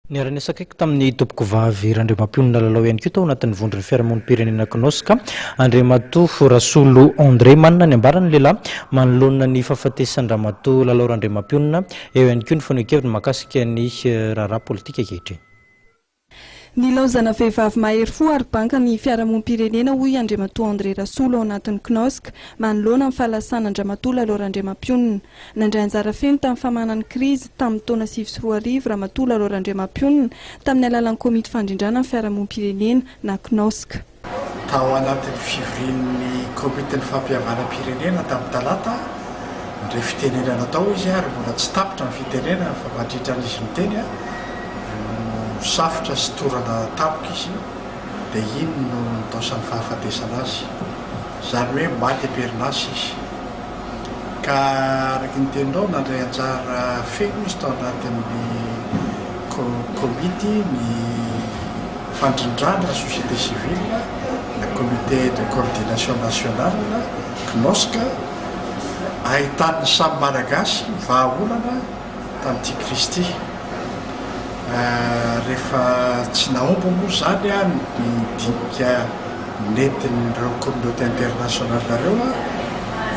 Niara-niasa akaiky tamin'itompokovavy Randriamampionona Lalao ihany koa tao anatin'ny vondron'ny fiaramonim-pirenena CNOSC Andriamatoa Rasolo André Manana ny ambarany lehilahy manoloana ny fahafatesandramatoa Lalao Randriamampionona eo ihany koa ny fanehoan-kevitra mahakasika ny raharaha politika ankehitriny. Nilaozana vehivavy mahery fo ary banka ny fiaramonim-pirenena hoy Andriamatoa André Rasolo ao anatin'ny CNOSC manoloana amin'ny fahalasana Andriamatoa Lalao Randriamampionona. Nandray anjara feno tamin'ny famanan'ny krizy tamin'ny taona 2010 Ramatoa Lalao Randriamampionona tamin'ny alalan'ny komity fandrindrana amin'ny fiaramonim-pirenena na CNOSC. Tao anatin'ny fivorian'ny komitin'ny fampihavanam-pirenena tamin'ny talata ndray fitenena natao izy ary mbola tsy tapitra ny fitenena fa mandritran'izy miteny safotra sy torana tapoka izy dia iny no nitaosan'ny fahafatesana azy izany hoe maty am-perinasa izy ka araky ny teninao nandray anjara feno izy tao anatin'ny komity ny fandrindrana société civile na comité de coordination nationale CNOSC ahitany samy malagasy vahaolana tamin'ity kristy rehefa tsy naomba moa zany a nidinika netin'ireo communauté internationale nareo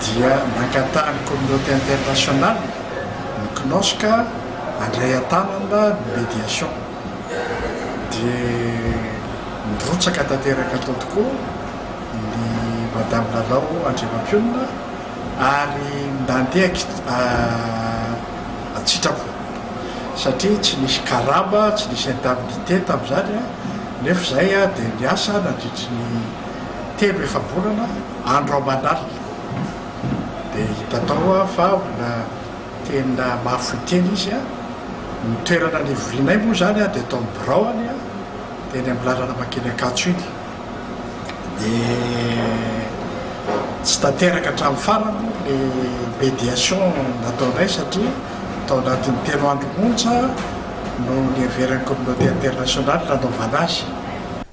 dia nankatahany communauté internationale ny CNOSC andray an-tanana ny médiation dia nirotsaka tanteraka tao tokoa ny madame Lalao Randriamampionona ary nandeha atsitrapo satria tsy nisy karama tsy nisy indemnité tamin'izany nefa izay dia niasa nandritry ny telo efa-bolana andro aman'alina dia hita tao fa na tena mahafoiteny izy ny toerana ny vorianay moa zany dia tao amin'ny biraoany teny amin'ny lalana makeny Akatso iny dia tsy tanteraka hatramin'ny farany ny médiation nataonay satria tao anatin'ny telo andro monja no niheveran'ny communauté internationale nanaovana azy.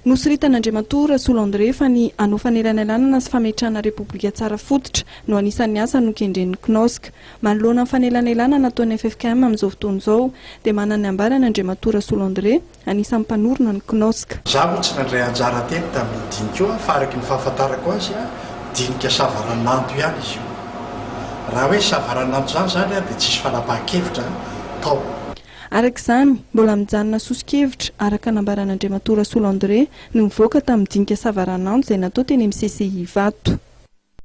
Nosoritan'Andriamatoa Rasolo André fa ny hanao fanelanelanana sy fametrahana repoblika tsara fototra no anisan'ny asa no kendren'ny CNOSC. Manoloana amin'ny fanelanelanana nataon'ny FFKM amin'izao fotoana izao dia manana ny ambarany Andriamatoa Rasolo André anisan'ny mpanorona ny CNOSC. Zaho moa tsy nandray anjara teny tamin'ny dinika io fa araky ny fahafantarako azy dinika savaranando ihany izy io. Raha hoe savaranando zany dia tsisy fanapahan-kevitra tao. Araka izany mbola mijanona sosi-kevitra araka nambaran'Andriamatoa Rasolo André no mivoaka tamin'ny dinika savaranando izay natao teny amin'ny CCI Vato.